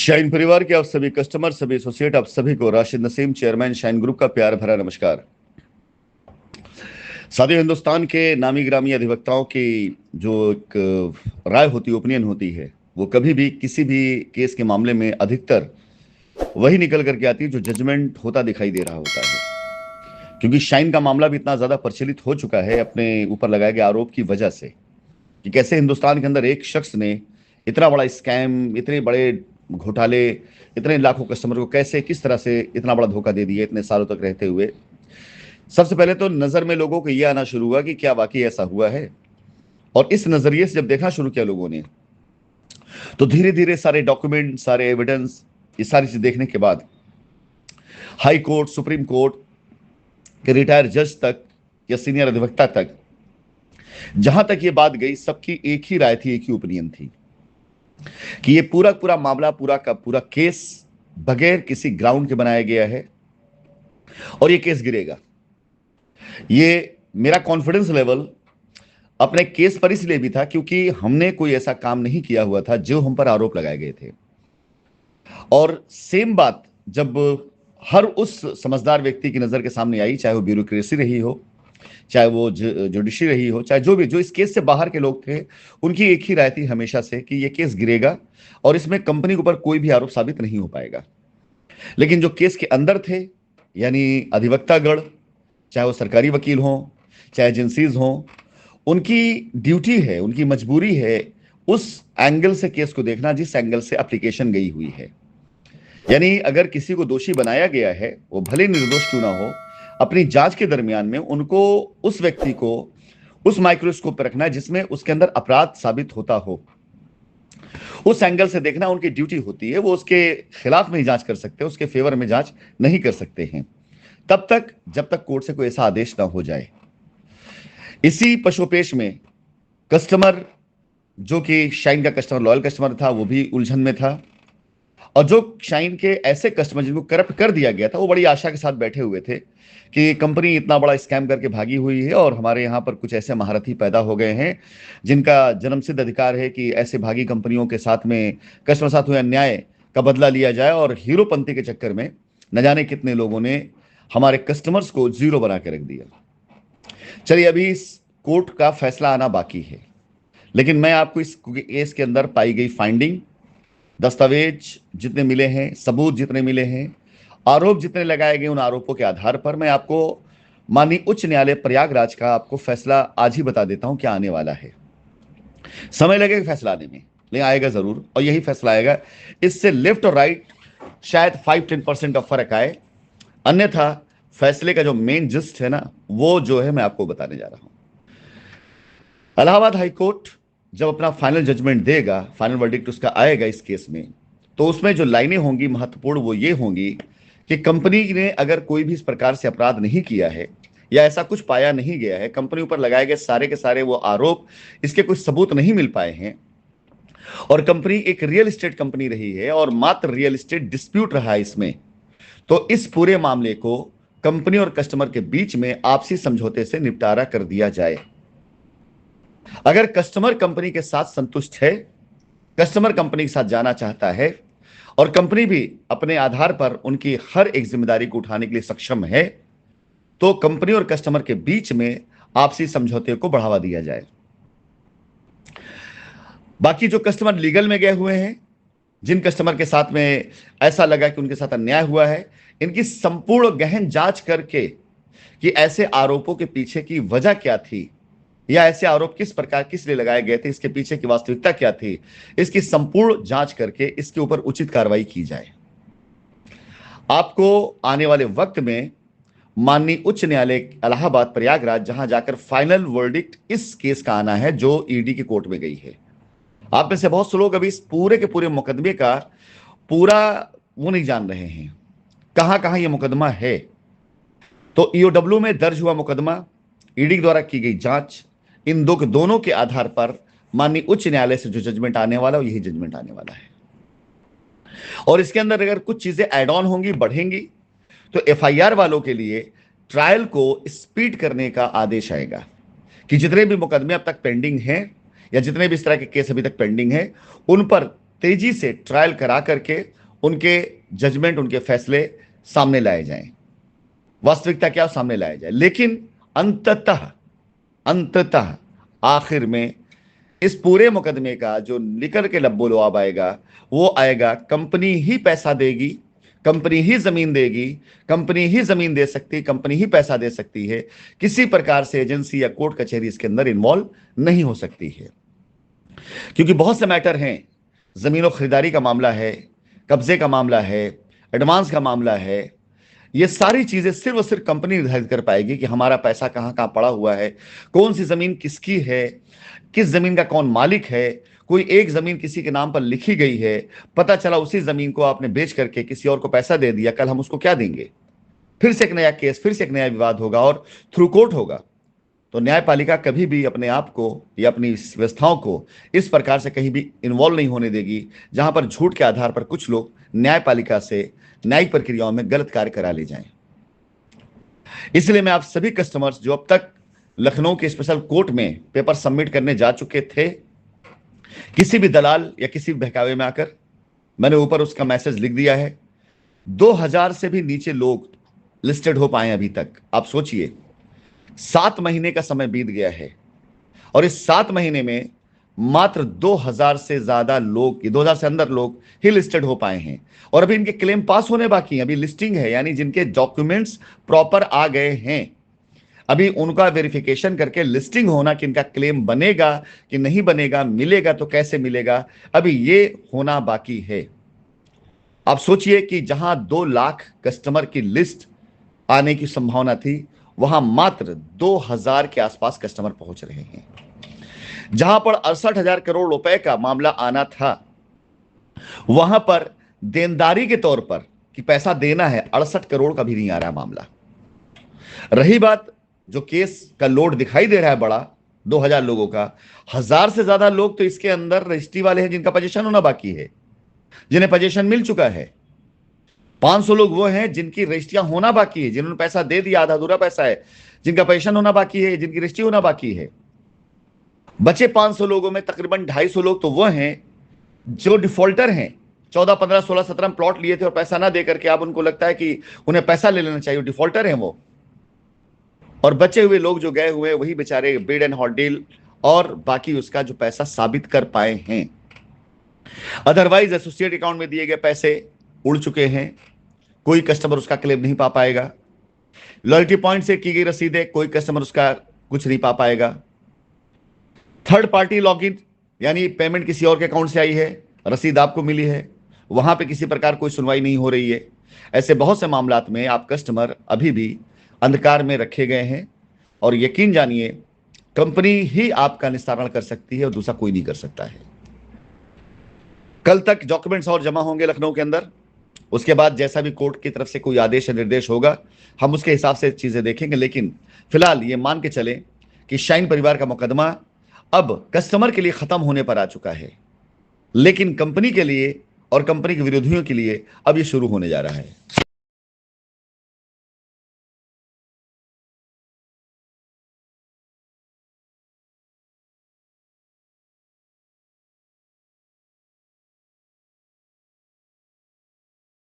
Shine परिवार के आप सभी कस्टमर, सभी एसोसिएट, आप सभी को Rashid Naseem, chairman shine group का प्यार भरा नमस्कार। साथियों, हिंदुस्तान के नामी ग्रामी अधिवक्ताओं की जो एक राय होती है, ओपिनियन होती है, वो कभी भी किसी भी केस के मामले में अधिकतर वही निकल करके आती है जो जजमेंट होता दिखाई दे रहा होता है। क्योंकि शाइन का मामला भी इतना ज्यादा प्रचलित हो चुका है अपने ऊपर लगाए गए आरोप की वजह से कि कैसे हिंदुस्तान के अंदर एक शख्स ने इतना बड़ा स्कैम, इतने बड़े घोटाले, इतने लाखों कस्टमर को कैसे, किस तरह से इतना बड़ा धोखा दे दिया इतने सालों तक रहते हुए। सबसे पहले तो नजर में लोगों को यह आना शुरू हुआ कि क्या वाकई ऐसा हुआ है, और इस नजरिए से जब देखना शुरू किया लोगों ने, तो धीरे धीरे सारे डॉक्यूमेंट, सारे एविडेंस, ये सारी चीज देखने के बाद हाई कोर्ट, सुप्रीम कोर्ट के रिटायर्ड जज तक या सीनियर अधिवक्ता तक, जहां तक ये बात गई, सबकी एक ही राय थी, एक ही ओपिनियन थी कि ये पूरा पूरा मामला, पूरा का पूरा केस बगैर किसी ग्राउंड के बनाया गया है और ये केस गिरेगा। ये मेरा कॉन्फिडेंस लेवल अपने केस पर इसलिए भी था क्योंकि हमने कोई ऐसा काम नहीं किया हुआ था जो हम पर आरोप लगाए गए थे। और सेम बात जब हर उस समझदार व्यक्ति की नजर के सामने आई, चाहे वो ब्यूरोक्रेसी रही हो, चाहे वो जुडिशरी रही हो, चाहे जो भी, जो इस केस से बाहर के लोग थे, उनकी एक ही राय थी हमेशा से कि ये केस गिरेगा और इसमें कंपनी के ऊपर कोई भी आरोप साबित नहीं हो पाएगा। लेकिन जो केस के अंदर थे, यानी अधिवक्तागण, चाहे वो सरकारी वकील हों, चाहे एजेंसीज हों, उनकी ड्यूटी है, उनकी मजबूरी है उस एंगल से केस को देखना जिस एंगल से एप्लीकेशन गई हुई है। यानी अगर किसी को दोषी बनाया गया है, वो भले निर्दोष क्यों ना हो, अपनी जांच के दरमियान में उनको, उस व्यक्ति को उस माइक्रोस्कोप पर रखना है जिसमें उसके अंदर अपराध साबित होता हो। उस एंगल से देखना उनकी ड्यूटी होती है। वो उसके खिलाफ नहीं जांच कर सकते, उसके फेवर में जांच नहीं कर सकते हैं तब तक जब तक कोर्ट से कोई ऐसा आदेश ना हो जाए। इसी पशुपेश में कस्टमर, जो कि शाइन का कस्टमर, लॉयल कस्टमर था, वो भी उलझन में था। और जो शाइन के ऐसे कस्टमर जिनको करप्ट कर दिया गया था, वो बड़ी आशा के साथ बैठे हुए थे कि कंपनी इतना बड़ा स्कैम करके भागी हुई है और हमारे यहाँ पर कुछ ऐसे महारथी पैदा हो गए हैं जिनका जन्मसिद्ध अधिकार है कि ऐसे भागी कंपनियों के साथ में कस्टमर साथ हुए अन्याय का बदला लिया जाए। और हीरोपंती के चक्कर में न जाने कितने लोगों ने हमारे कस्टमर्स को जीरो बना के रख दिया। चलिए, अभी इस कोर्ट का फैसला आना बाकी है, लेकिन मैं आपको इस केस के अंदर पाई गई फाइंडिंग, दस्तावेज जितने मिले हैं, सबूत जितने मिले हैं, आरोप जितने लगाए गए, उन आरोपों के आधार पर मैं आपको माननीय उच्च न्यायालय प्रयागराज का आपको फैसला आज ही बता देता हूं क्या आने वाला है। समय लगेगा फैसला आने में, लेकिन आएगा जरूर, और यही फैसला आएगा। इससे लेफ्ट और राइट शायद 5-10% का फर्क आए, अन्यथा फैसले का जो मेन जिस्ट है ना, वो जो है मैं आपको बताने जा रहा हूं। इलाहाबाद हाईकोर्ट जब अपना फाइनल जजमेंट देगा, फाइनल वर्डिक्ट उसका आएगा इस केस में, तो उसमें जो लाइनें होंगी महत्वपूर्ण वो ये होंगी कि कंपनी ने अगर कोई भी इस प्रकार से अपराध नहीं किया है या ऐसा कुछ पाया नहीं गया है, कंपनी ऊपर लगाए गए सारे के सारे वो आरोप, इसके कुछ सबूत नहीं मिल पाए हैं, और कंपनी एक रियल एस्टेट कंपनी रही है और मात्र रियल एस्टेट डिस्प्यूट रहा है इसमें, तो इस पूरे मामले को कंपनी और कस्टमर के बीच में आपसी समझौते से निपटारा कर दिया जाए। अगर कस्टमर कंपनी के साथ संतुष्ट है, कस्टमर कंपनी के साथ जाना चाहता है और कंपनी भी अपने आधार पर उनकी हर एक जिम्मेदारी को उठाने के लिए सक्षम है, तो कंपनी और कस्टमर के बीच में आपसी समझौते को बढ़ावा दिया जाए। बाकी जो कस्टमर लीगल में गए हुए हैं, जिन कस्टमर के साथ में ऐसा लगा कि उनके साथ अन्याय हुआ है, इनकी संपूर्ण गहन जांच करके कि ऐसे आरोपों के पीछे की वजह क्या थी या ऐसे आरोप किस प्रकार, किस लिए लगाए गए थे, इसके पीछे की वास्तविकता क्या थी, इसकी संपूर्ण जांच करके इसके ऊपर उचित कार्रवाई की जाए। आपको आने वाले वक्त में माननीय उच्च न्यायालय इलाहाबाद प्रयागराज, जहां जाकर फाइनल वर्डिक्ट इस केस का आना है जो ईडी की कोर्ट में गई है। आप में से बहुत से लोग अभी इस पूरे के पूरे मुकदमे का पूरा वो नहीं जान रहे हैं, कहां कहां यह मुकदमा है। तो ईओडब्ल्यू में दर्ज हुआ मुकदमा, ईडी द्वारा की गई जांच, इन दोनों के आधार पर माननीय उच्च न्यायालय से जो जजमेंट आने वाला है, यही जजमेंट आने वाला है। और इसके अंदर अगर कुछ चीजें ऐड ऑन होंगी, बढ़ेंगी, तो एफआईआर वालों के लिए ट्रायल को स्पीड करने का आदेश आएगा कि जितने भी मुकदमे अब तक पेंडिंग हैं या जितने भी इस तरह के केस अभी तक पेंडिंग हैं, उन पर तेजी से ट्रायल करा करके उनके जजमेंट, उनके फैसले सामने लाए जाएं, वास्तविकता क्या सामने लाया जाए। लेकिन अंततः अंततः आखिर में इस पूरे मुकदमे का जो निकल के लब्बो लुआब आएगा, वो आएगा कंपनी ही पैसा देगी, कंपनी ही जमीन देगी, कंपनी ही जमीन दे सकती, कंपनी ही पैसा दे सकती है। किसी प्रकार से एजेंसी या कोर्ट कचहरी इसके अंदर इन्वॉल्व नहीं हो सकती है, क्योंकि बहुत से मैटर हैं। जमीनों खरीदारी का मामला है, कब्जे का मामला है, एडवांस का मामला है। ये सारी चीजें सिर्फ और सिर्फ कंपनी निर्धारित कर पाएगी कि हमारा पैसा कहां कहां पड़ा हुआ है, कौन सी जमीन किसकी है, किस जमीन का कौन मालिक है। कोई एक जमीन किसी के नाम पर लिखी गई है, पता चला उसी जमीन को आपने बेच करके किसी और को पैसा दे दिया, कल हम उसको क्या देंगे? फिर से एक नया केस, फिर से एक नया विवाद होगा और थ्रू कोर्ट होगा। तो न्यायपालिका कभी भी अपने आप को या अपनी व्यवस्थाओं को इस प्रकार से कहीं भी इन्वॉल्व नहीं होने देगी, जहां पर झूठ के आधार पर कुछ लोग न्यायपालिका से न्यायिक प्रक्रियाओं में गलत कार्य करा ले जाएं। इसलिए मैं आप सभी कस्टमर्स जो अब तक लखनऊ के स्पेशल कोर्ट में पेपर सबमिट करने जा चुके थे, किसी भी दलाल या किसी भी बहकावे में आकर, मैंने ऊपर उसका मैसेज लिख दिया है। 2000 से भी नीचे लोग लिस्टेड हो पाए अभी तक। आप सोचिए, 7 महीने का समय बीत गया है और इस 7 महीने में मात्र 2000 से ज्यादा लोग, 2000 से अंदर लोग ही लिस्टेड हो पाए हैं। और अभी इनके क्लेम पास होने बाकी हैं, अभी लिस्टिंग है, यानी जिनके डॉक्यूमेंट्स प्रॉपर आ गए हैं, अभी उनका वेरिफिकेशन करके लिस्टिंग होना कि इनका क्लेम बनेगा कि नहीं बनेगा, मिलेगा तो कैसे मिलेगा, अभी ये होना बाकी है। आप सोचिए कि जहां 2 लाख कस्टमर की लिस्ट आने की संभावना थी, वहां मात्र 2000 के आसपास कस्टमर पहुंच रहे हैं। जहां पर 68,000 करोड़ रुपए का मामला आना था, वहां पर देनदारी के तौर पर कि पैसा देना है, 68 करोड़ का भी नहीं आ रहा मामला। रही बात जो केस का लोड दिखाई दे रहा है बड़ा, 2000 लोगों का, 1000 से ज्यादा लोग तो इसके अंदर रजिस्ट्री वाले हैं जिनका पोजीशन होना बाकी है, जिन्हें पोजीशन मिल चुका है। 500 लोग वो हैं जिनकी रजिस्ट्रियां होना बाकी है, जिन्होंने पैसा दे दिया, आधा अधूरा पैसा है, जिनका पोजीशन होना बाकी है, जिनकी रजिस्ट्री होना बाकी है। बचे 500 लोगों में तकरीबन 250 लोग तो वो हैं जो डिफॉल्टर हैं। 14, 15, 16, 17 प्लॉट लिए थे और पैसा ना देकर के अब उनको लगता है कि उन्हें पैसा ले लेना चाहिए, डिफॉल्टर हैं वो। और बचे हुए लोग जो गए हुए वही बेचारे बिड एंड हॉट डील और बाकी उसका जो पैसा साबित कर पाए हैं। अदरवाइज एसोसिएट अकाउंट में दिए गए पैसे उड़ चुके हैं, कोई कस्टमर उसका क्लेम नहीं पा पाएगा। लॉयल्टी पॉइंट से की गई रसीदें, कोई कस्टमर उसका कुछ नहीं पा पाएगा। थर्ड पार्टी लॉगिन, यानी पेमेंट किसी और के अकाउंट से आई है, रसीद आपको मिली है, वहां पे किसी प्रकार कोई सुनवाई नहीं हो रही है। ऐसे बहुत से मामलात में आप कस्टमर अभी भी अंधकार में रखे गए हैं और यकीन जानिए कंपनी ही आपका निस्तारण कर सकती है और दूसरा कोई नहीं कर सकता है। कल तक डॉक्यूमेंट्स और जमा होंगे लखनऊ के अंदर, उसके बाद जैसा भी कोर्ट की तरफ से कोई आदेश या निर्देश होगा हम उसके हिसाब से चीजें देखेंगे। लेकिन फिलहाल ये मान के चले कि शाइन परिवार का मुकदमा अब कस्टमर के लिए खत्म होने पर आ चुका है, लेकिन कंपनी के लिए और कंपनी के विरोधियों के लिए अब ये शुरू होने जा रहा है।